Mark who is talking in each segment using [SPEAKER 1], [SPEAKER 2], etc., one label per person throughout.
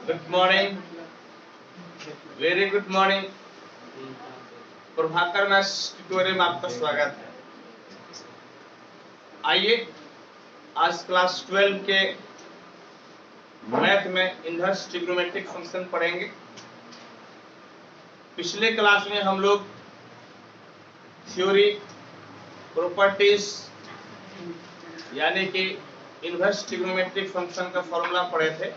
[SPEAKER 1] Good morning, very good morning. Prabhakar maths tutorial में आपका स्वागत है। आइए आज क्लास 12 के मैथ में इनवर्स ट्रिग्नोमेट्रिक फंक्शन पढ़ेंगे। पिछले क्लास में हम लोग थ्योरी, प्रॉपर्टीज यानी कि इनवर्स ट्रिग्नोमेट्रिक फंक्शन का फॉर्मूला पढ़े थे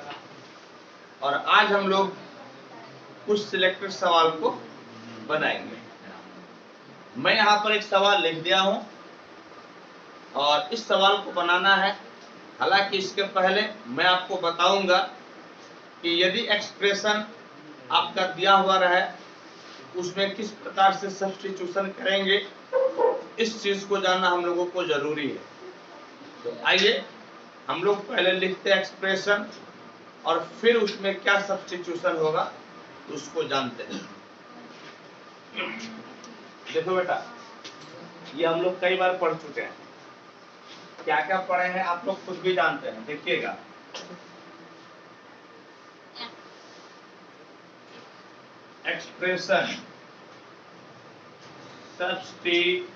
[SPEAKER 1] और आज हम लोग कुछ सिलेक्टेड सवाल को बनाएंगे। मैं यहाँ पर एक सवाल लिख दिया हूँ और इस सवाल को बनाना है। हालांकि इसके पहले मैं आपको बताऊंगा कि यदि एक्सप्रेशन आपका दिया हुआ रहे उसमें किस प्रकार से सब्स्टिट्यूशन करेंगे, इस चीज को जानना हम लोगों को जरूरी है। तो आइए हम लोग पहले लिखते हैं एक्सप्रेशन और फिर उसमें क्या सब्स्टिट्यूशन होगा उसको जानते हैं। देखो बेटा, ये हम लोग कई बार पढ़ चुके हैं। क्या क्या पढ़े हैं आप लोग खुद भी जानते हैं। देखिएगा, एक्सप्रेशन, सब्स्टिट्यूशन।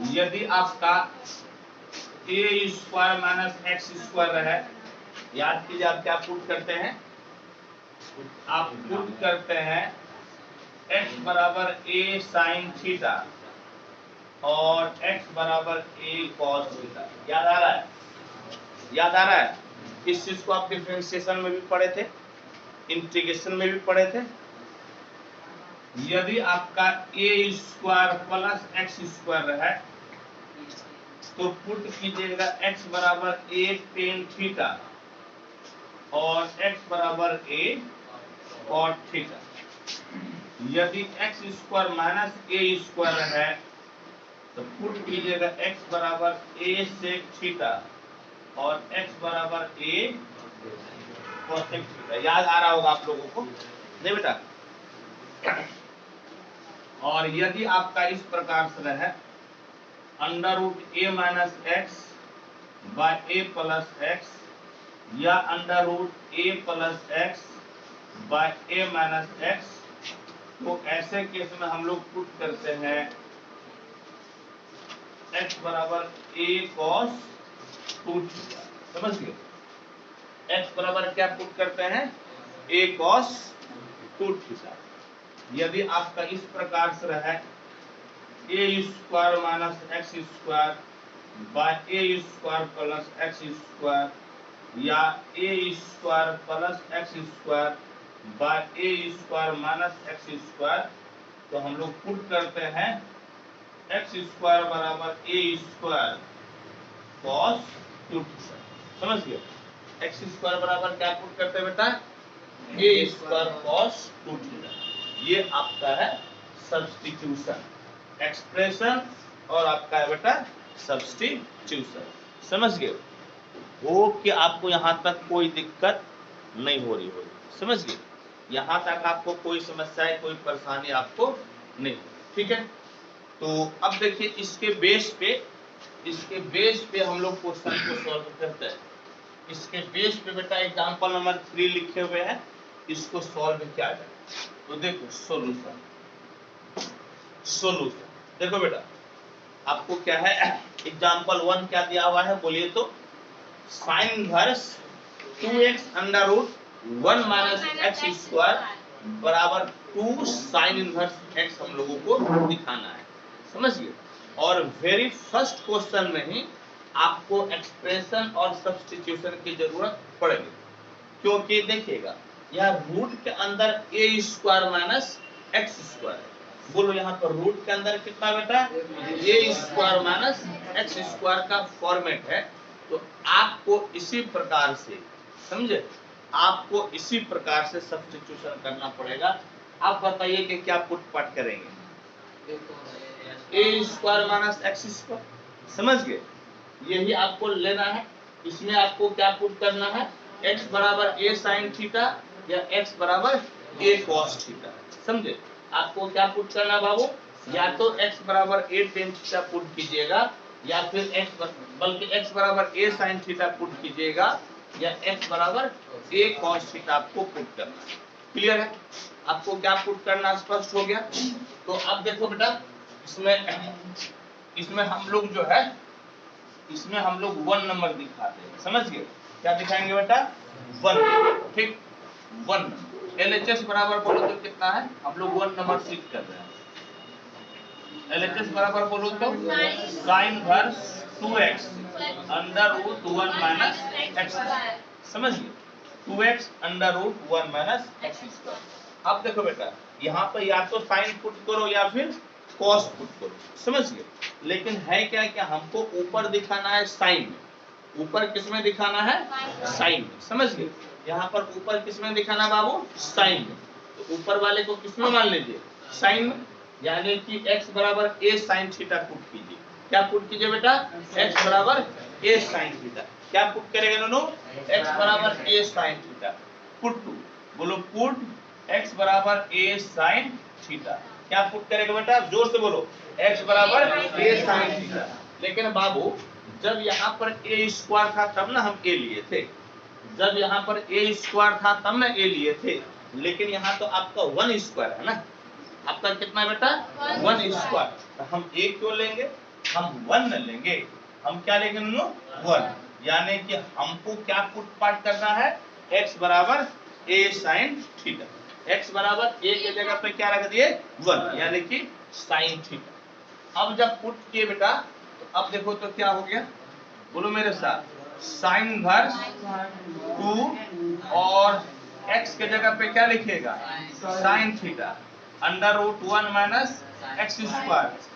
[SPEAKER 1] यदि आपका ए स्क्वायर माइनस एक्स स्क्वायर है, याद कीजिए आप क्या पुट करते हैं, आप पुट करते हैं x बराबर a साइन थीटा और x बराबर a कॉस थीटा। याद आ रहा है? याद आ रहा है? इस चीज को आप डिफरेंशिएशन में भी पढ़े थे, इंटीग्रेशन में भी पढ़े थे। यदि आपका a square plus x square है तो पुट कीजिएगा x बराबर a टेन थीटा और x बराबर a कॉट थीटा। यदि x square minus a square है तो पुट कीजिएगा x बराबर a सेक थीटा और x बराबर a कोसेक थीटा। याद आ रहा होगा आप लोगों को, नहीं बेटा? और यदि आपका इस प्रकार से रहे under root a minus x by a plus x या under root a plus x by a minus x, तो ऐसे केस में हम लोग पुट करते हैं x बराबर a cos 2 थीटा। समझ गए? x बराबर क्या पुट करते हैं? a cos 2 theta. यदि आपका इस प्रकार से रहे a square minus x square by a square plus x square या a square plus x square by a square minus x square, तो हम लोग पुट करते हैं x स्क्वायर बराबर a स्क्वायर cos 2 थीटा। समझ गए? x स्क्वायर बराबर क्या पुट करते हैं बेटा? a square cos 2 theta. ये आपका है सब्स्टिट्यूशन, एक्सप्रेशन और आपका है बेटा सब्स्टिट्यूशन। समझ गए हो कि आपको यहाँ तक कोई दिक्कत नहीं हो रही होगी? समझ गए? यहाँ तक आपको कोई समस्या, कोई परेशानी आपको नहीं। ठीक है, तो अब देखिए इसके बेस पे हम लोग क्वेश्चन को सॉल्व करते हैं। इसके बेस पे बेटा एग्जांपल नंबर 3 लिखे हुए हैं, इसको सॉल्व किया जाए। तो देखो सॉल्यूशन देखो बेटा, आपको क्या है एग्जांपल 1 क्या दिया हुआ है बोलिए तो? Sine inverse 2x under root 1 minus x square बराबर 2 साइन इनवर्स x हम लोगों को दिखाना है। समझिए? और वेरी फर्स्ट क्वेश्चन में ही आपको एक्सप्रेशन और सब्स्टिट्यूशन की जरूरत पड़ेगी, क्योंकि देखिएगा यह रूट के अंदर a square minus x square है। बोलो यहाँ पर रूट के अंदर कितना बेटा? a square minus x square का फॉर्मेट है। तो आपको इसी प्रकार से, समझे, आपको इसी प्रकार से सब्स्टिट्यूशन करना पड़ेगा। आप बताइए कि क्या पुट पाट करेंगे? a square minus x square. समझ गए? यही आपको लेना है। इसमें आपको क्या पुट करना है? x बराबर a साइन थीटा या x बराबर a cos थीटा। समझे? आपको क्या पुट करना बाबू? या तो x बराबर a टेन थीटा पुट कीजिएगा या फिर x बल्कि x बराबर a sin थीटा पुट कीजिएगा या x बराबर a cos थीटा आपको पुट करना है। क्लियर है? आपको क्या पुट करना स्पष्ट हो गया। तो अब देखो बेटा इसमें हम लोग जो है इसमें हम लोग 1 नंबर दिखाते हैं, समझ गए? क्या दिखाएंगे बेटा? 1, ठीक, 1 नंबर। LHS बराबर बोलो तो कितना है? हम लोग 1 नंबर सीख कर रहे हैं। LHS बराबर बोलो तो sin inverse 2x under root 1 minus x, समझ गए? 2x under root 1 minus x²। अब देखो बेटा यहाँ पर या तो साइन पुट करो या फिर कॉस पुट करो, समझ गए? लेकिन है क्या कि हमको ऊपर दिखाना है साइन में। ऊपर किसमें दिखाना है? साइन में, समझ गए? यहाँ पर ऊपर किसमें दिखाना बाबू? साइन में। तो ऊपर वाले को किसमें मान लीजिए? साइन में, यानी कि x बराबर a sin थीटा पुट कीजिए। क्या पुट कीजिए बेटा? x बराबर a sin थीटा। क्या पुट करेंगे दोनों? x बराबर a sin theta put to, बोलो पुट x बराबर a sin थीटा। क्या पुट करेगा बेटा? जोर से बोलो, x बराबर a sin थीटा। लेकिन बाबू जब यहाँ पर a स्क्वायर था तब ना हम a लिए थे, जब यहाँ पर a स्क्वायर था तब ना a लिए थे, लेकिन यहाँ तो आपका 1 स्क्वायर है ना। आपका कितना बेटा? 1 स्क्वायर। तो हम a क्यों लेंगे? हम 1 न लेंगे, हम क्या लेंगे? 1, यानी कि हमको क्या पुट पार्ट करना है? x बराबर a sin थीटा। x बराबर a के जगह पे क्या रख दिए? 1, यानी कि sin थीटा। अब जब पुट किए बेटा तो अब देखो तो क्या हो गया, बोलो मेरे साथ, sin इनवर्स 2 और x के जगह पे क्या लिखिएगा? sin theta under root 1 minus x²,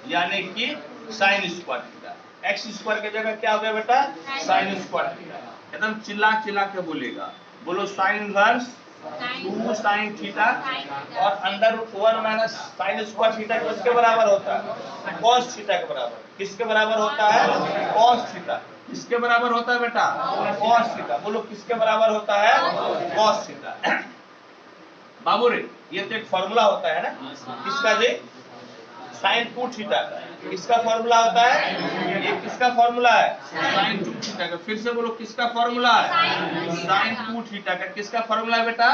[SPEAKER 1] यानी कि sin स्क्वायर थीटा। x² के जगह क्या हो गया बेटा? sin square theta. एकदम चिल्ला चिल्ला के बोलेगा, बोलो sin इनवर्स 2 sin थीटा और under root 1 minus sin square theta किसके बराबर होता है? cos थीटा के बराबर। किसके बराबर होता है? cos theta. किसके बराबर होता है बेटा? cos theta. बोलो किसके बराबर होता है? cos theta. बाबू रे ये तो एक फॉर्मूला होता है ना, किसका जी? sin 2 theta. किसका फॉर्मूला होता है? ये किसका फॉर्मूला है? sin 2 थीटा का। फिर से बोलो किसका फॉर्मूला है? sin 2 थीटा का। किसका फॉर्मूला है बेटा?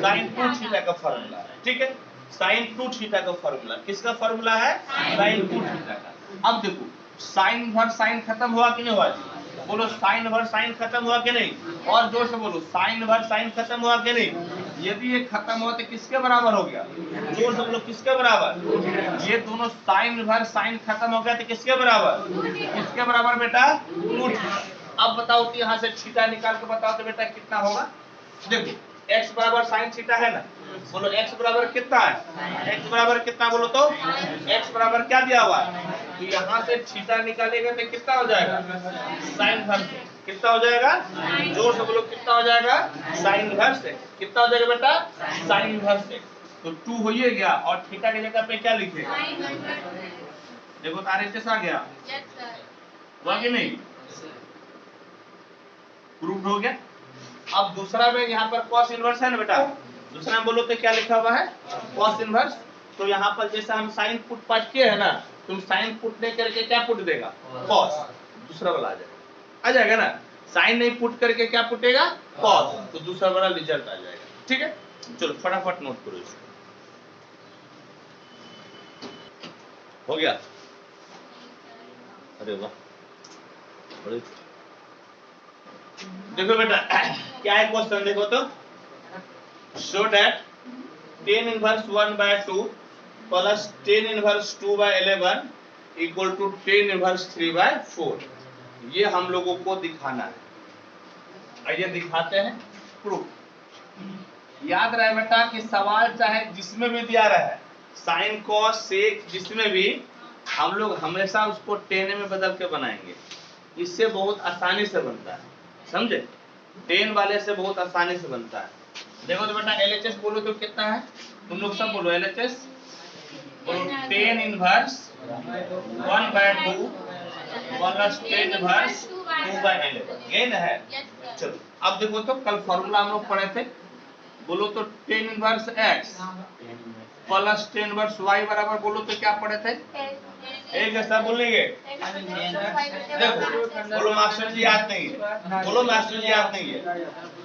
[SPEAKER 1] sin 2 थीटा का फॉर्मूला है, ठीक है? sin 2 थीटा का फॉर्मूला किसका फॉर्मूला है? sin 2 थीटा का। अब देखो sin इनवर्स sin खत्म हुआ कि नहीं हुआ जी? बोलो sin इनवर्स sin खत्म हुआ कि नहीं? और जोर से बोलो sin इनवर्स sin खत्म हुआ कि नहीं? यदि ये खत्म हुआ तो किसके बराबर हो गया? जोर से बोलो किसके बराबर? ये दोनों sin इनवर्स sin खत्म हो गया तो किसके बराबर? किसके बराबर बेटा? 2 थीटा। अब बताओ कि यहाँ से थीटा निकाल के बताओ तो बेटा कितना होगा? देखो x बराबर sin थीटा है ना, बोलो x बराबर कितना है? x बराबर कितना बोलो तो? x बराबर क्या दिया हुआ है? तो यहाँ से थीटा निकालेगा तो कितना हो जाएगा? sin inverse. कितना हो जाएगा? जोर से बोलो कितना हो जाएगा? sin inverse. कितना हो जाएगा बेटा? sin inverse. तो 2 हो ही गया और थीटा की जगह पे क्या लिखेगा? देखो RHS आ गया, हुआ कि नहीं? प्रूव्ड हो गया। अब दूसरा में यहाँ पर cos इनवर्स है ना बेटा, दूसरा में बोलो तो क्या लिखा हुआ है? cos inverse. तो यहाँ पर जैसा हम साइन पुट पास किए है ना, तुम साइन पुट नहीं करके क्या पुट देगा? cos। दूसरा वाला आ जाएगा ना। साइन नहीं पुट करके क्या पुटेगा? cos। तो दूसरा वाला रिजल्ट आ जाएगा, ठीक है? चलो फटाफट नोट करो इसको। हो गया? अरे वाह, देखो बेटा क्या है क्वेश्चन, देखो तो, show that tan inverse 1/2 plus tan inverse 2/11 equal to tan inverse 3/4। ये हम लोगों को दिखाना है। आइए दिखाते हैं प्रूफ। याद रहे बेटा कि सवाल चाहे जिसमें भी दिया रहे, साइन कॉस सेक जिसमें भी, हम लोग हमेशा उसको tan में बदल के बनाएंगे। इससे बहुत आसानी से बनता है, समझे? 10 वाले से बहुत आसानी से बनता है। देखो तो बेटा LHS बोलो तो कितना है? तुम लोग सब बोलो LHS, बोलो tan inverse 1/2 plus tan inverse 2/11, ये ना है। चलो अब देखो तो कल फॉर्मूला हम लोग पढ़े थे, बोलो तो tan inverse x plus tan inverse y बराबर, बोलो तो क्या पढ़े थे? एक जैसा बोलेंगे। देखो बोलो मास्टर जी याद नहीं है, बोलो मास्टर जी याद नहीं है।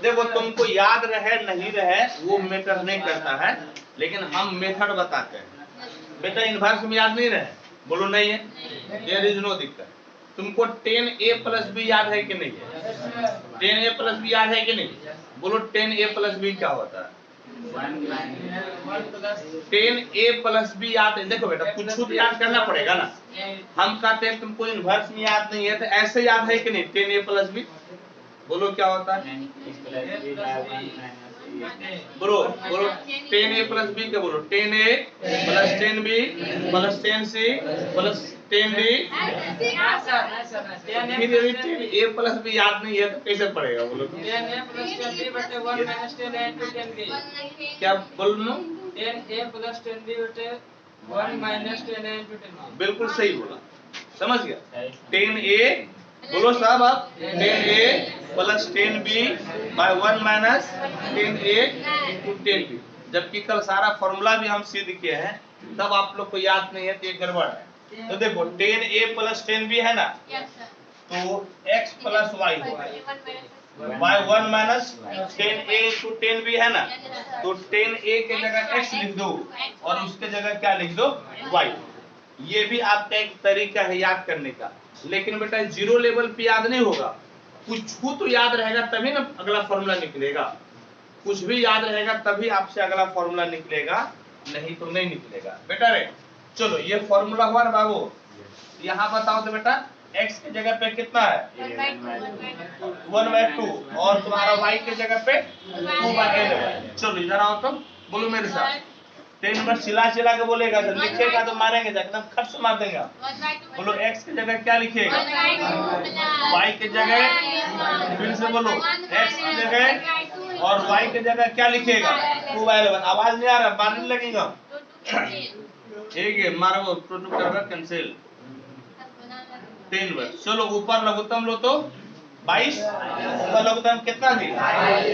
[SPEAKER 1] देखो तुमको याद रहे नहीं रहे वो मैटर नहीं करता है, लेकिन हम मेथड बताते हैं। बेटा इनवर्स में याद नहीं रहे, बोलो नहीं है, देयर इज नो दिक्कत। तुमको 10a प्लस बी याद है कि नहीं है? 10a प्लस बी याद है कि नहीं? बोलो 10a प्लस बी क्या होता है? 10a प्लस बी याद है? देखो बेटा कुछ तो याद करना पड़ेगा ना। हम कहते हैं तुमको इनवर्स में याद नहीं है, तो ऐसे याद है कि नहीं 10a प्लस बी? बोलो क्या होता है? बोलो बोलो 10a प्लस बी क्या? बोलो 10a plus 10b plus 10c plus 10d। फिर यदि 10a प्लस बी याद नहीं है तो कैसे पढ़ेगा? बोलो
[SPEAKER 2] 10a प्लस 10b बटे 1 माइनस 10a into 10b।
[SPEAKER 1] क्या बोलूं?
[SPEAKER 2] 10a प्लस 10b बटे 1 माइनस 10a into 10b।
[SPEAKER 1] बिल्कुल सही बोला, समझ गया। 10a बोलो साहब आप 10a plus 10b bye 1 minus 10a into 10b। जबकि कल सारा फॉर्मूला भी हम सिद्ध किए हैं, तब आप लोग को याद नहीं है तो ये गड़बड़ है। तो देखो 10a प्लस 10b है ना, तो x प्लस y होगा by 1 minus 10a into 10b है ना, तो 10a के जगह x लिख दो और उसके जगह क्या लिख दो? y। ये भी आपका एक तरीका है याद करने का, लेकिन बेटा जीरो लेवल पे याद नहीं होगा। कुछ तो याद रहेगा तभी ना अगला फॉर्मूला निकलेगा, कुछ भी याद रहेगा तभी आपसे अगला फॉर्मूला निकलेगा, नहीं तो नहीं निकलेगा बेटा रे। चलो ये फॉर्मूला हुआ ना बाबू, यहाँ बताओ तो बेटा x के जगह पे कितना है? 1/2 और तुम्हारा y के जगह पे 2/11। चलो इधर आओ तुम, बोलो मेरे साथ 10 पर चिल्ला के बोलेगा, तो लिखेगा तो मारेंगे एकदम खट से मार देंगे। बोलो x के जगह क्या लिखिएगा? y के जगह, फिर से बोलो x की जगह और y के जगह क्या लिखिएगा? 2/11। आवाज नहीं आ रहा, मारने लगेगा। ठीक है मारो, टोटल करवा कैंसिल 10 बार। चलो ऊपर लघुत्तम लो तो 22, ऊपर लघुत्तम कितना थी?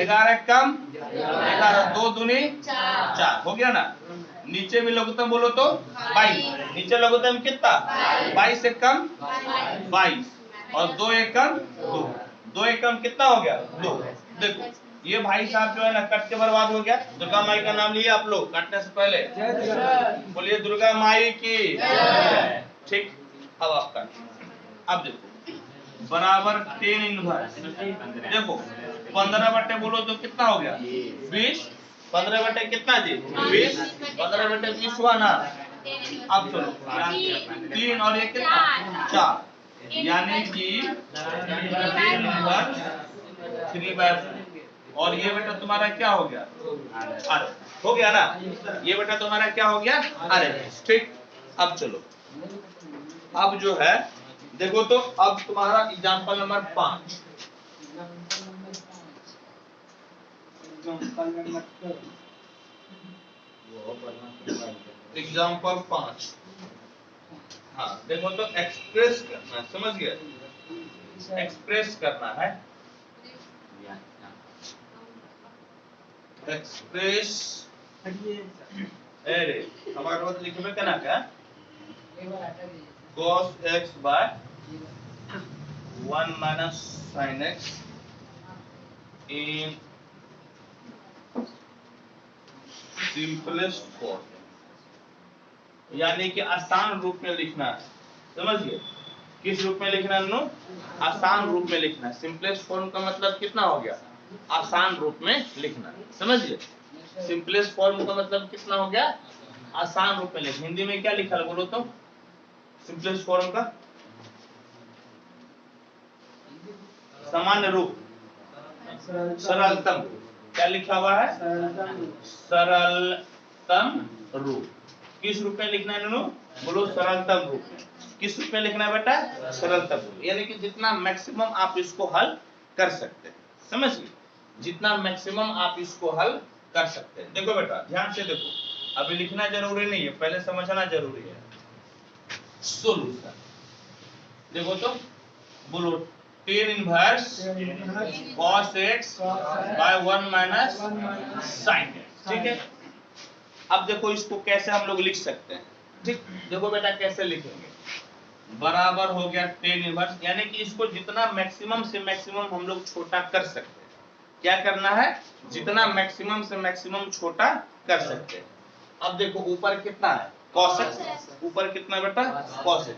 [SPEAKER 1] 11 कम 11, 2 दूनी 4 हो गया ना। नीचे भी लघुत्तम बोलो तो 22, नीचे लघुत्तम कितना? 22 से कम 22 और 2 एक कम 2, 2 एक कम कितना हो गया? 2। देखो ये भाई साहब जो है ना कट के बर्बाद हो गया। दुर्गा माई का नाम लिए आप लोग काटने से पहले, बोलिए दुर्गा माई की। ठीक, अब आप काट। अब देखो बराबर 10 इनवर्स। देखो 15 बोलो तो कितना हो गया? 20। 15 कितना जी? 20। 15/20 हुआ ना। अब चलो 3 और ये कितना? 4, यानी कि 3/4। और ये बेटा तुम्हारा क्या हो गया? अरे हो गया ना, ये बेटा तुम्हारा क्या हो गया? अरे ठीक। अब चलो अब जो है देखो तो अब तुम्हारा एग्जांपल नंबर 5। एग्जांपल 5। हाँ देखो तो एक्सप्रेस करना है, समझ गए? एक्सप्रेस करना है, एक्सप्रेस। अरे हमारे बात लिखे में क्या क्या? cos x by 1 minus sin x in simplest form, यानी कि आसान रूप में लिखना है। समझिए किस रूप में लिखना है? आसान रूप में लिखना है। सिंपलेस्ट फॉर्म का मतलब कितना हो गया? आसान रूप में लिखना है। समझिए सिंपलेस्ट फॉर्म का मतलब कितना हो गया? आसान रूप में लिखना। हिंदी में क्या लिखा है बोलो तो? सिंपलेस्ट फॉर्म का सामान्य रूप, सरलतम। क्या लिखा हुआ है? सरलतम रूप। किस रूप में लिखना है? बोलो सरलतम रूप। किस रूप में लिखना है बेटा? सरलतम रूप, यानी कि जितना मैक्सिमम आप इसको हल कर सकते हैं। समझिए जितना मैक्सिमम आप इसको हल कर सकते हैं। देखो बेटा ध्यान से देखो, अभी लिखना जरूरी नहीं है, पहले समझना जरूरी है। सोल्यूशन देखो तो बोलो 10 inverse cos x by 1 minus sin x। ठीक है, अब देखो इसको कैसे हम लोग लिख सकते हैं। ठीक देखो बेटा कैसे लिखेंगे। बराबर हो गया टेन इनवर्स, यानी कि इसको जितना मैक्सिमम से मैक्सिमम हम लोग छोटा कर सकते हैं। क्या करना है? जितना मैक्सिमम से मैक्सिमम छोटा कर सकते हैं। अब देखो ऊपर कितना है? cos x। ऊपर कितना बेटा? cos x।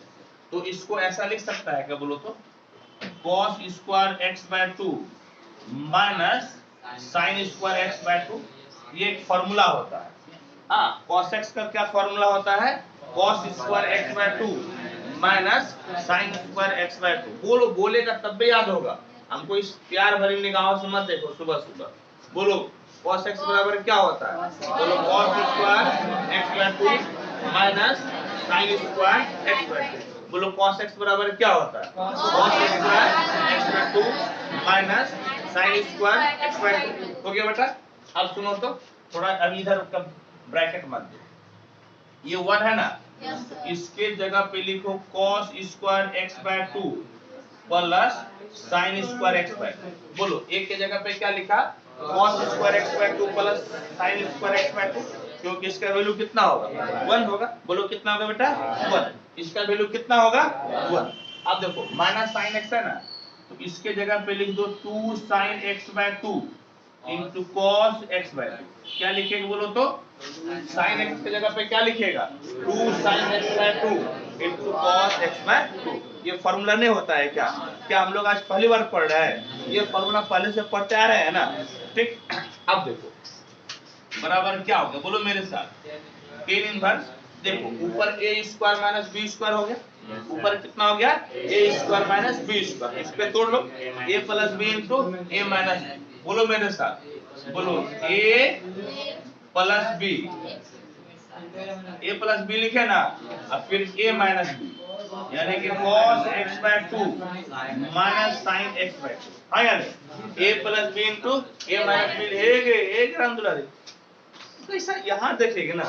[SPEAKER 1] तो इसको ऐसा लिख सकता है क्या बोलो तो? cos square x by 2 minus sine square x by 2। ये एक फॉर्मूला होता है। हाँ, cos x का क्या फॉर्मूला होता है? cos square x by 2 minus sine square x by 2। बोलो, बोलेगा तब भी याद होगा। हमको इस प्यार भरी निगाहों से मत देखो सुबह सुबह। बोलो cos x बराबर क्या होता है? बोलो cos square x by 2 minus sine square x by 2। बोलो cos x बराबर क्या होता है? cos square x by 2 minus sine square x by 2। हो गया बेटा? अब सुनो तो, थोड़ा अभी इधर का ब्रैकेट मत दो। ये 1 है ना? इसके जगह पे लिखो cos square x by 2 plus sine square x by 2। बोलो एक के जगह पे क्या लिखा? cos square x by 2 plus sine square x by 2, क्योंकि इसका वैल्यू कितना होगा? 1 होगा। बोलो कितना होगा बेटा? 1। इसका वैल्यू कितना होगा? 1। अब देखो माइनस साइन x है ना, तो इसके जगह पे लिख दो 2 sine x by 2 into cos x by 2। क्या लिखेगा बोलो तो? साइन x की जगह पे क्या लिखेगा? 2 sine x by 2 into cos x by 2। ये फॉर्मूला नहीं होता है क्या? क्या हम लोग आज पहली बार पढ़ रहे हैं? ये फॉर्मूला पहले से पढ़ते आ रहे हैं ना? ठीक। अब देखो बराबर क्या हो गया? बोलो मेरे साथ, टेन इनवर्स। देखो ऊपर a square minus b square हो गया। ऊपर कितना हो गया? a square minus b square. इस पे तोड़ लो, a plus b into a minus b। बोलो मेरे साथ, बोलो a plus b। a plus b लिखे ना, अब फिर a माइनस b, यानी कि cos x by 2 minus sine x by 2। हाँ या नहीं? a plus b into a minus b लिखेंगे। एक राम दुलारी तो ऐसा यहाँ देखेंगे ना।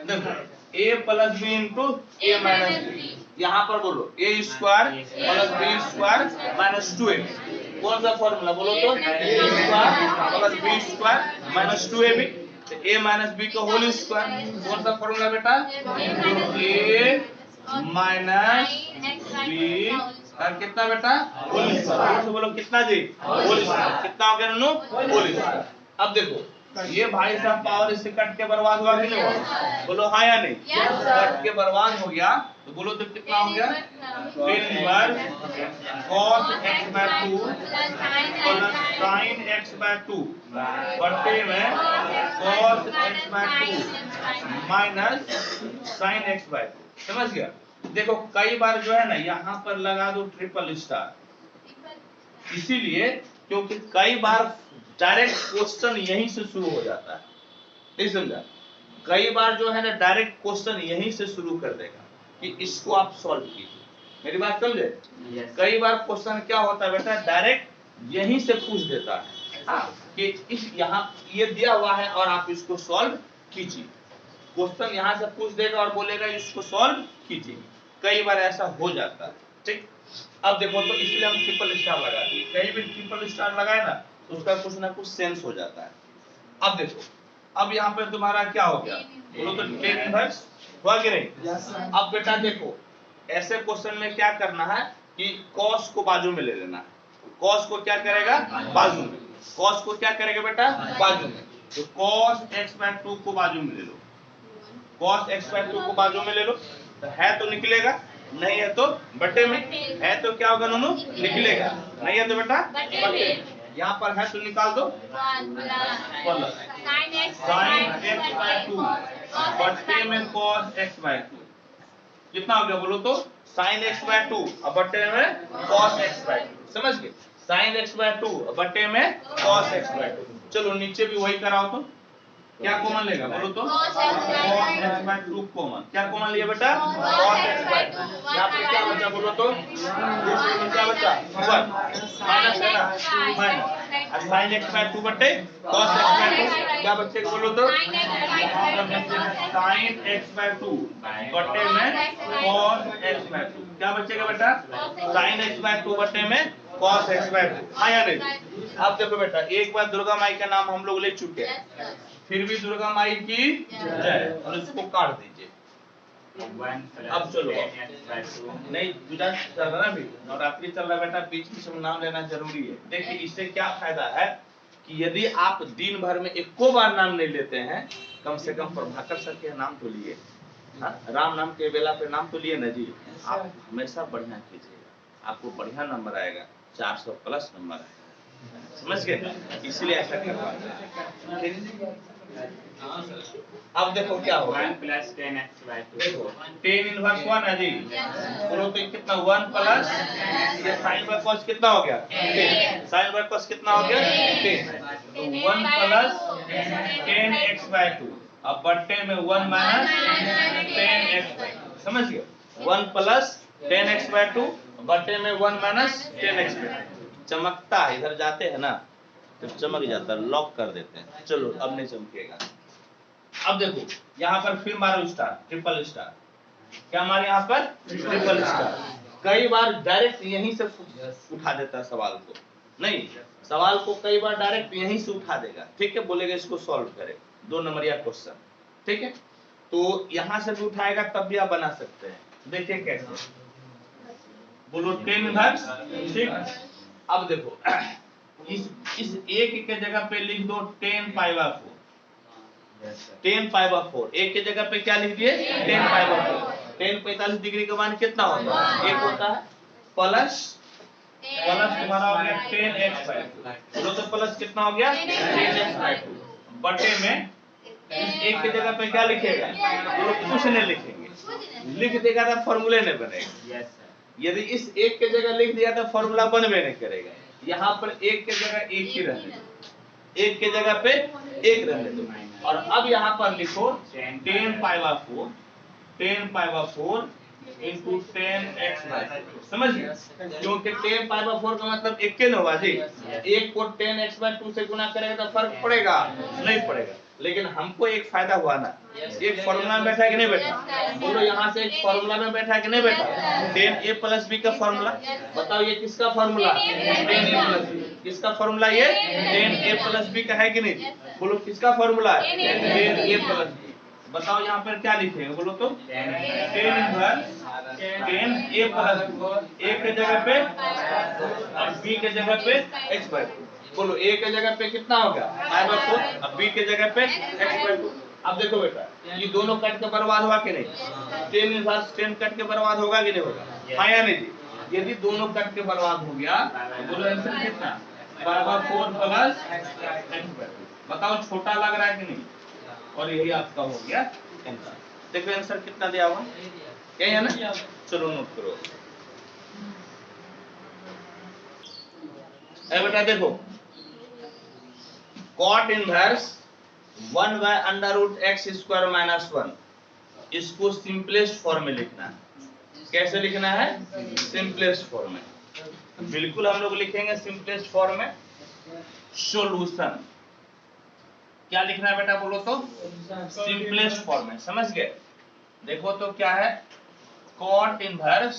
[SPEAKER 1] देखो a plus b into a minus b। यहाँ पर बोलो a square plus b square minus 2ab। कौन सा फॉर्मूला बोलो तो? a square plus b square minus 2ab। a minus b का होल स्क्वायर। कौन सा फॉर्मूला बेटा? a माइनस b और कितना बेटा? Whole square. तो बोलो कितना जी? Whole square. कितना हो गया नो? Whole square. अब देखो ये भाई साहब पावर इससे कट के बर्बाद हुआ कि नहीं हुआ? बोलो हाँ या नहीं? कट के बर्बाद हो गया तो बोलो तो कितना हो गया? Tan inverse cos x by 2 plus sin x by 2 बटे में cos x by 2 minus sin x by 2। समझ गया? देखो कई बार जो है ना यहाँ पर लगा दो ट्रिपल स्टार, इसीलिए क्योंकि कई बार डायरेक्ट क्वेश्चन यहीं से शुरू हो जाता है। नहीं समझा? कई बार जो है ना डायरेक्ट क्वेश्चन यहीं से शुरू कर देगा कि इसको आप सॉल्व कीजिए। मेरी बात समझे? कई बार क्वेश्चन क्या होता है बेटा, डायरेक्ट यहीं से पूछ देता है। हाँ, कि इस यहाँ ये दिया हुआ है और आप इसको सॉल्व कीजिए। क्वेश्चन यहाँ से पूछ देगा और बोलेगा इसको सॉल्व कीजिए। कई बार ऐसा हो जाता है। ठीक। अब देखो तो इसलिए हम ट्रिपल स्टार लगा दिए। कहीं भी ट्रिपल स्टार लगाए ना तो उसका कुछ ना कुछ सेंस हो जाता है। अब देखो अब यहाँ पे तुम्हारा क्या हो गया? बोलो तो टेन इनवर्स हुआ कि नहीं? अब बेटा देखो ऐसे क्वेश्चन में क्या करना है कि cos को बाजू में ले लेना है। cos को क्या करेगा? बाजू में। cos को क्या करेगा बेटा? बाजू में। तो cos x बाय 2 को बाजू में ले लो। cos x बाय 2 को बाजू में ले लो तो है तो निकलेगा, नहीं है तो बटे में। है तो क्या होगा नोनू? निकलेगा, नहीं है तो बेटा बटे। यहाँ पर है तो निकाल दो प्लस साइन x बाय 2 बटे में cos x बाय 2। कितना हो गया बोलो तो? साइन x बाय 2 और बटे में cos x बाय 2। समझ गए? साइन x बाय 2 और बटे में cos x बाय 2। चलो नीचे भी वही कराओ तो क्या कॉमन लेगा बोलो तो? cos x by 2 common. क्या कॉमन लिया बेटा? cos x by 2। यहाँ पे क्या बचा बोलो तो? क्या बचा? 1 माइनस है ना, माइनस और sin x बाय 2 बटे cos x बाय 2। क्या बचेगा बोलो तो? sin x बाय 2 बटे में cos x बाय 2। क्या बचेगा बेटा? sin x बाय 2 बटे में cos x बाय 2। हाँ या नहीं? अब देखो बेटा एक बार दुर्गा माई का नाम हम लोग ले चुके हैं, फिर भी दुर्गा माई की जय और इसको काट दीजिए। अब चलो नहीं पूजा चल रहा है अभी, नवरात्रि चल रहा है बेटा, बीच बीच में नाम लेना जरूरी है। देखिए इससे क्या फायदा है कि यदि आप दिन भर में एको बार नाम नहीं लेते हैं, कम से कम प्रभाकर सर के नाम तो लिए, राम नाम के बेला पे नाम तो लिए ना जी, आप हमेशा बढ़िया कीजिएगा, आपको बढ़िया नंबर आएगा, 400 प्लस नंबर आएगा, समझ गए? इसलिए ऐसा करवाते हैं। अब देखो क्या होगा,
[SPEAKER 3] 1 + 10x/2
[SPEAKER 1] देखो 10 इनवर्स 1 है जी, बोलो तो कितना 1 प्लस ये साइन बाय कॉस कितना हो गया 10, साइन बाय कॉस कितना हो गया 10, तो 1 प्लस 10x/2, अब बट्टे में 1 माइनस 10x/2, समझ गए? 1 प्लस 10x/2 बट्टे में 1 माइनस 10x/2, चमकता है, इधर जाते हैं ना तो चमक जाता है, लॉक कर देते हैं। चलो अब नहीं चमकेगा। अब देखो यहाँ पर फिर मारो स्टार, ट्रिपल स्टार, क्या हमारे यहाँ पर ट्रिपल स्टार, कई बार डायरेक्ट यहीं से उठा देता है सवाल को, नहीं सवाल को कई बार डायरेक्ट यहीं से उठा देगा, ठीक है, बोलेगा इसको सॉल्व करें, 2 नंबरिया क्वेश्चन, ठीक है, तो यहाँ से भी उठाएगा तब भी आप बना सकते हैं। देखिए कैसे, बोलो 10 इनवर्स, ठीक। अब देखो इस एक के जगह पे लिख दो 10π/4, 10π/4, एक के जगह पे क्या लिख दिए 10π/4, 10 45 डिग्री का मान कितना होता है 1 होता है, प्लस तुम्हारा हो गया 10x/2, बोलो तो प्लस कितना हो गया 10x/2 बटे में इस एक के जगह पे क्या लिखेगा, बोलो कुछ नहीं लिखेंगे, लिख देगा तो फॉर्मूले नहीं बनेगा, यदि इस एक के जगह लिख दिया तो फॉर्मूला बनबे नहीं करेगा, यहाँ पर एक के जगह एक ही रहने दो, एक के जगह पे एक रहने दो, और अब यहाँ पर लिखो 10π/4, 10π/4 इंटू 10x/2, समझिए, क्योंकि 10π/4 का मतलब एक के होगा जी, एक को 10x/2 से गुना करेगा तो फर्क पड़ेगा नहीं पड़ेगा, लेकिन हमको एक फायदा हुआ ना, एक फॉर्मूला में बैठा है कि नहीं बैठा, बोलो यहाँ से एक फॉर्मूला में बैठा है कि नहीं बैठा, 10a + b का फॉर्मूला, बताओ ये किसका फॉर्मूला 10a + b, किसका फॉर्मूला ये 10a + b का है कि नहीं, बोलो किसका फॉर्मूला है 10a + b, बताओ यहाँ पर क्या लिखेंगे, बोलो तो 10 इनवर्स 10a + b, a के जगह पे और b के जगह पे x/2, बोलो a के जगह पे कितना होगा π/4, अब b के जगह पे x/2। अब देखो बेटा ये दोनों कट के बर्बाद हुआ कि नहीं, 10 इनवर्स 10 कट के बर्बाद होगा कि नहीं होगा, हाँ या नहीं जी, यदि दोनों कट के बर्बाद हो गया तो बोलो आंसर कितना π/4 प्लस x/2, बताओ छोटा लग रहा है कि नहीं, और यही आपका हो गया आंसर। देखो आंसर कितना दिया हुआ यही है ना, चलो नोट करो। बेटा देखो cot इनवर्स 1/√x² - 1, इसको सिंपलेस्ट फॉर्म में लिखना है, कैसे लिखना है सिंपलेस्ट फॉर्म में, बिल्कुल हम लोग लिखेंगे सिंपलेस्ट फॉर्म में, सॉल्यूशन, क्या लिखना है बेटा बोलो तो सिंपलेस्ट फॉर्म में, समझ गए? देखो तो क्या है cot इनवर्स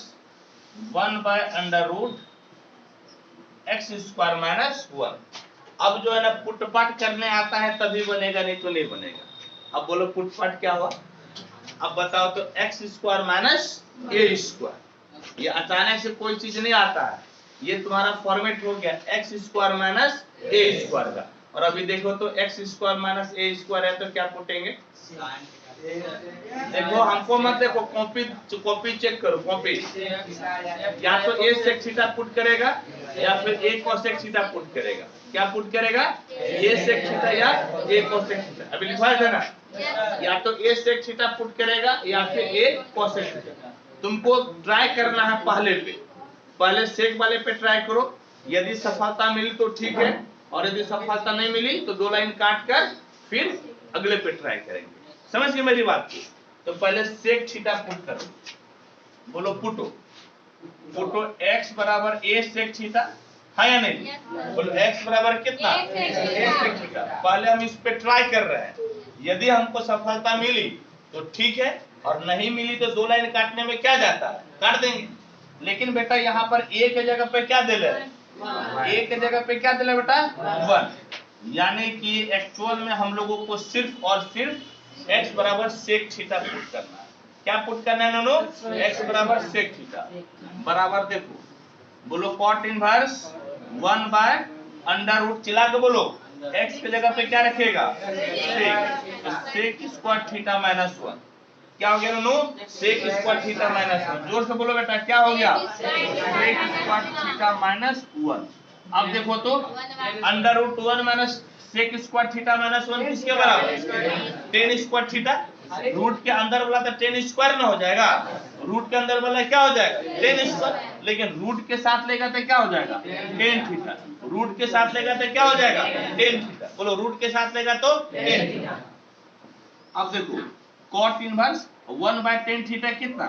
[SPEAKER 1] 1/√x² - 1, अब जो है ना पुटपाट करने आता है तभी बनेगा, नहीं तो नहीं बनेगा। अब बोलो पुटपाट क्या हुआ, अब बताओ तो x² - a², ये अचानक से कोई चीज नहीं आता है, ये तुम्हारा फॉर्मेट हो गया x² - a² का, और अभी देखो तो x² - a² है तो क्या पुटेंगे, देखो हमको मत देखो, कॉपी चेक करो, कॉपी या तो a sec थीटा पुट करेगा या फिर a cos sec theta put करेगा, क्या पुट करेगा a sec थीटा या a cos sec थीटा, अभी लिखवाया था ना, या तो a sec थीटा पुट करेगा या फिर a cos sec थीटा, तुमको ट्राई करना है पहले sec वाले पे ट्राई करो, यदि सफलता मिली तो ठीक है, और यदि सफलता नहीं मिली तो 2 लाइन काट कर फिर अगले पे ट्राई करेंगे, समझ गए मेरी बात की? तो पहले sec थीटा पुट करो, बोलो पुटो x बराबर a sec थीटा, है या नहीं, बोलो x बराबर कितना a sec थीटा, पहले हम इस पे ट्राई कर रहे हैं, यदि हमको सफलता मिली तो ठीक है, और नहीं मिली तो 2 लाइन काटने में क्या जाता है, काट देंगे, लेकिन बेटा यहाँ पर a के जगह पे क्या दे रहे, a के जगह पे क्या दे रहे बेटा 1, यानी कि एक्चुअल में हम लोगों को सिर्फ और सिर्फ x बराबर sec थीटा पुट करना है, क्या पुट करना है नोनो? x बराबर sec थीटा बराबर देखो, बोलो cot inverse 1 by under root, चिल्ला के बोलो, x की जगह पे क्या रखेगा? sec square theta minus 1। क्या हो गया नोनो? sec square theta minus 1। जोर से बोलो बेटा, क्या हो गया? sec square theta minus 1। अब देखो तो अंडर रूट 1 माइनस sec स्क्वायर थीटा माइनस 1 किसके बराबर? tan square theta. रूट के अंदर वाला तो tan स्क्वायर ना हो जाएगा, रूट के अंदर वाला क्या हो जाएगा? tan square. लेकिन रूट के साथ लेगा तो क्या हो जाएगा? tan theta. रूट के साथ लेगा तो क्या हो जाएगा? tan theta. बोलो रूट के साथ लेगा तो tan थीटा। अब देखो cot inverse 1 by tan theta कितना?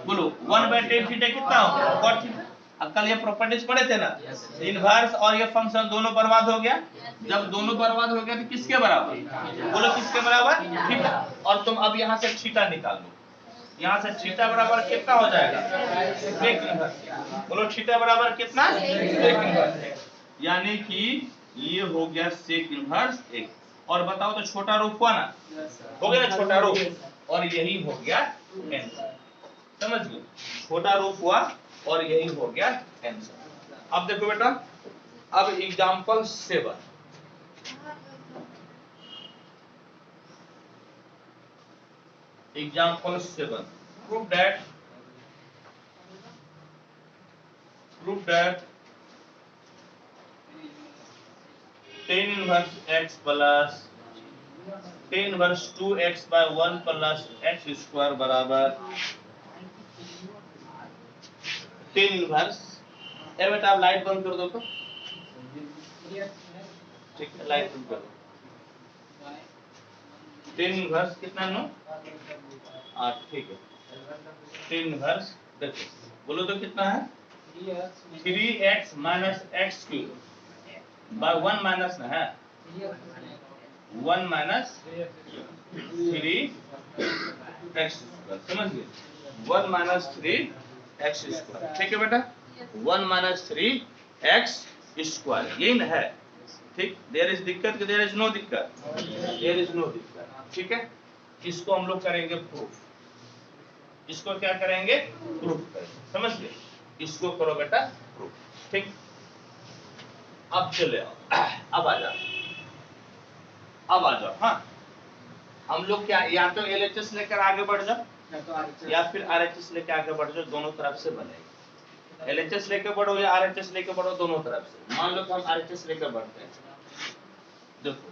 [SPEAKER 1] बोलो 1 बाय tan थीटा कितना होगा? cot theta. अब कल ये प्रॉपर्टीज पढ़े थे ना, इनवर्स और ये फंक्शन दोनों बर्बाद हो गया। जब दोनों बर्बाद हो गया तो किसके बराबर? बोलो किसके बराबर? थीटा। और तुम अब यहाँ से थीटा निकाल लो, यहाँ से थीटा बराबर कितना हो जाएगा? sec inverse. बोलो थीटा बराबर कितना? sec inverse. यानी कि ये हो गया sec इनवर्स 1। और बताओ तो छोटा रूप हुआ ना? हो गया ना छोटा रूप, और यही हो गया आंसर। समझ गए? छोटा रूप हुआ और यही हो गया आंसर। अब देखो बेटा, अब example 7। Example 7, prove that tan inverse x plus tan inverse 2x by 1 plus x square बराबर tan inverse। ए बेटा आप लाइट बंद कर दो तो, ठीक है लाइट बंद कर दो। tan inverse कितना नो? 8, ठीक है। tan inverse देखो, बोलो तो कितना है? 3x minus x cube by 1 minus ना है 1 minus 3x square। समझ गए? 1 minus 3x square, ठीक है बेटा? 1 minus 3x square यही ना है, ठीक? देयर इज दिक्कत कि देयर इज नो दिक्कत? देयर इज नो दिक्कत, ठीक है? इसको हम लोग करेंगे प्रूफ। इसको क्या करेंगे? प्रूफ करेंगे। समझ गए? इसको करो बेटा प्रूफ, ठीक? अब चले आओ, अब आ जाओ, अब आ जाओ। हाँ, हम लोग क्या, या तो LHS लेकर आगे बढ़ जाओ या फिर RHS लेकर आगे बढ़ जाओ, दोनों तरफ से बनेगा। LHS लेकर बढ़ो या RHS लेकर बढ़ो, दोनों तरफ से। मान लो कि हम RHS लेकर बढ़ते हैं। देखो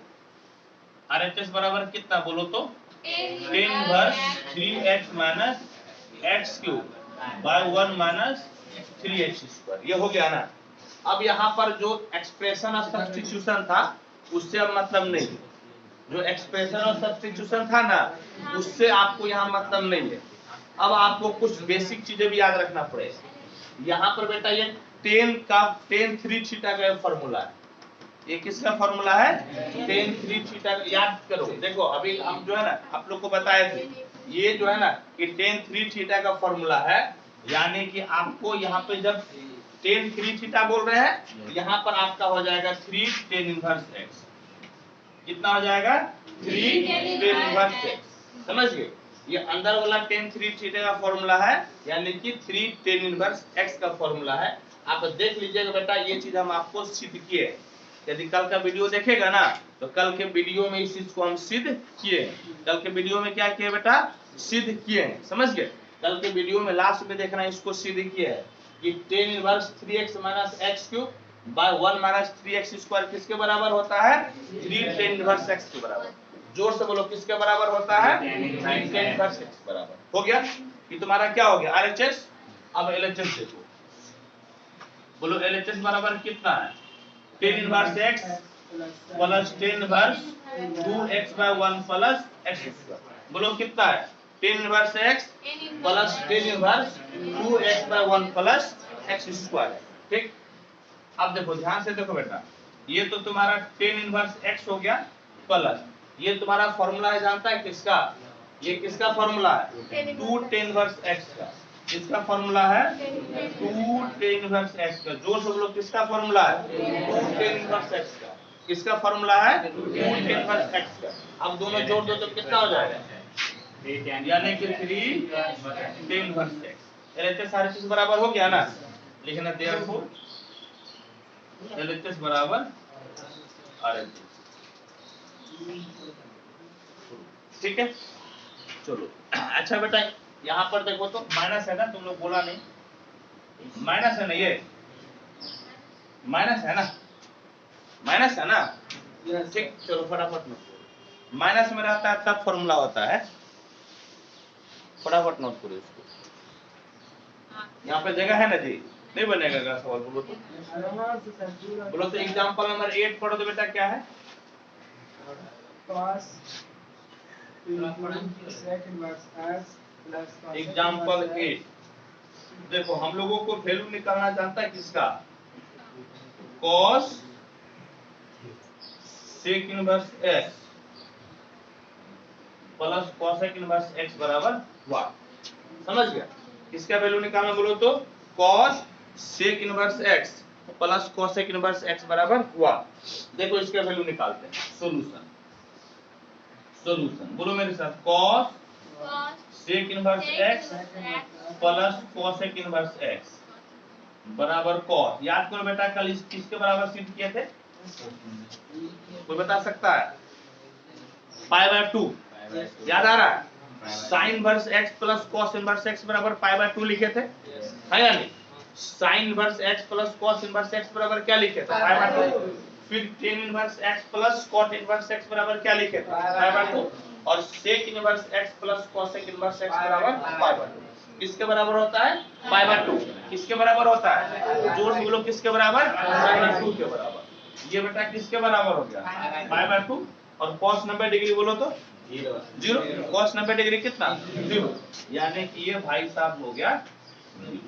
[SPEAKER 1] RHS बराबर कितना बोलो तो? tan inverse 3x minus x cube by 1 minus 3x square। ये हो गया ना? अब यहाँ पर जो एक्सप्रेशन ऑफ सब्स्टिट्यूशन था उससे अब मतलब नहीं, जो एक्सप्रेशन ऑफ सब्स्टिट्यूशन था ना उससे आपको यहाँ मतलब नहीं है। अब आपको कुछ बेसिक चीजें भी याद रखना पड़ेगा। यहाँ पर बेटा ये tan 3 थीटा का फॉर्मूला है। ये किसका फॉर्मूला है? tan 3 theta. याद करो, देखो अभी हम जो है ना आप लोग को बताए थे, ये जो है ना कि tan 3 थीटा का फॉर्मूला है। यानी कि आपको यहाँ पे जब tan 3 थीटा बोल रहे हैं, यहाँ पर आपका हो जाएगा 3 tan इनवर्स x। कितना हो जाएगा? 3 tan इनवर्स x। समझ गए? ये अंदर वाला tan 3 थीटा का फॉर्मूला है, यानी कि 3 tan इनवर्स x का फॉर्मूला है। आप देख लीजिएगा बेटा, ये चीज हम आपको सिद्ध किए। यदि कल का वीडियो देखेगा ना तो कल के वीडियो में इस चीज को हम सिद्ध किए। कल के वीडियो में क्या किए बेटा? सिद्ध किए हैं। समझ गए? कल के वीडियो में लास्ट में देखना, इसको सिद्ध किए है कि tan inverse 3x minus x cube by 1 minus 3x square किसके बराबर होता है? 3 tan इनवर्स x के बराबर। जोर से बोलो, किसके बराबर होता है? 3 tan इनवर्स x बराबर। हो गया? ये तुम्हारा क्या हो गया? RHS। अब LHS देखो, बोलो LHS बराबर कितना है? tan inverse x plus tan inverse 2x by 1 plus x square. बोलो कितना है? tan inverse x plus tan inverse 2x by 1 plus x square है, ठीक? अब देखो ध्यान से देखो बेटा, ये तो तुम्हारा tan इनवर्स x हो गया, प्लस ये तुम्हारा फॉर्मूला है, जानता है किसका? ये किसका फॉर्मूला है? 2 tan इनवर्स x का। किसका फॉर्मूला है? 2 tan इनवर्स x का। जोर से बोलो, किसका फॉर्मूला है? 2 tan इनवर्स x का। किसका फॉर्मूला है? 2 tan इनवर्स x का। अब दोनों जोड़ दो तो कितना हो जाएगा? यानी कि 3 10 वर्स x। एलएचएस सारी चीज बराबर हो गया ना, लिखना देयरफॉर एलएचएस बराबर आरएचएस। ठीक है, चलो। अच्छा बेटा यहाँ पर देखो तो माइनस है ना, तुम लोग बोला नहीं, माइनस है ना, ये माइनस है ना, माइनस है ना। ठीक, चलो फटाफट नोट करो। माइनस में रहता है तब फॉर्मूला होता है, फटाफट नोट करो इसको। यहाँ पे जगह है ना जी, नहीं बनेगा अगर सवाल बोलो तो। बोलो तो एग्जांपल नंबर 8 पढ़ो तो बेटा क्या है। एग्जांपल 8 देखो, हम लोगों को वैल्यू निकालना जानता है किसका, cos sec inverse x plus cosec inverse x बराबर 1। समझ गया, किसका वैल्यू निकालना बोलो तो cos sec inverse x plus cosec inverse x बराबर 1। देखो इसका वैल्यू निकालते हैं। सॉल्यूशन, सॉल्यूशन बोलो मेरे साथ, cos sec inverse x plus cosec inverse x बराबर cos। याद करो बेटा कल इस किसके बराबर सिद्ध किए थे, कोई बता सकता है, पाई बाय 2। याद आ रहा है, sin inverse x plus cos inverse x बराबर पाई बाय 2 लिखे थे, है या नहीं। sin inverse x plus cos inverse x बराबर क्या लिखे थे, पाई बाय 2। फिर tan inverse x plus cot inverse x बराबर क्या लिखे थे, पाई बाय 2। और sec inverse x plus cosec inverse x बराबर पाई बाय 2। किसके बराबर होता है, पाई बाय 2। किसके बराबर होता है, जोर से बोलो, किसके बराबर, पाई बाय 2 के बराबर। ये बेटा किसके बराबर हो गया, पाई बाय 2। और cos 90 डिग्री बोलो तो 0। cos 90 डिग्री कितना, 0। यानी कि ये भाई साहब हो गया 0।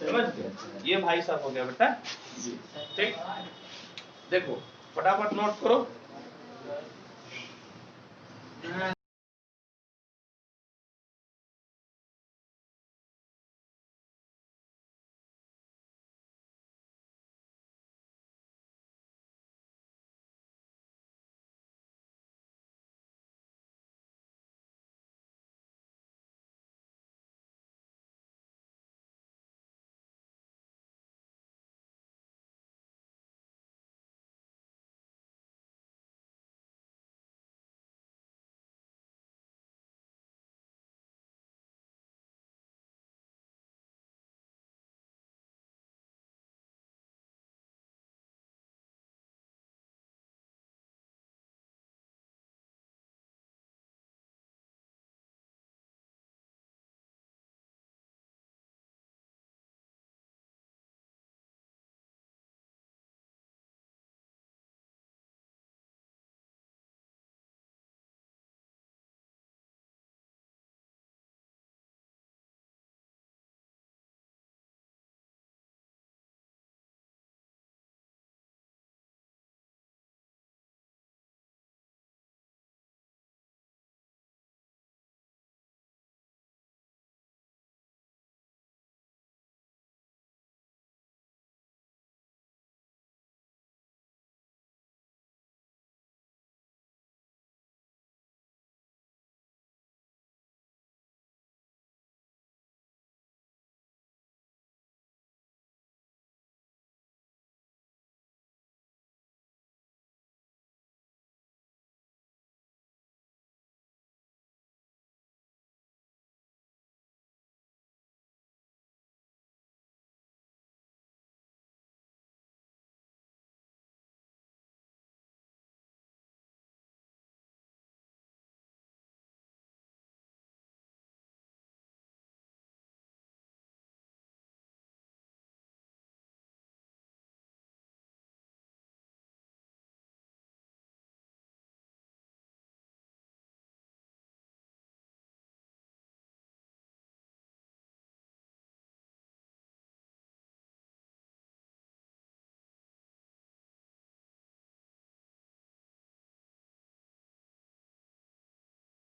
[SPEAKER 1] समझ गए, ये भाई साहब हो गया बेटा 0। ठीक, देखो फटाफट नोट करो।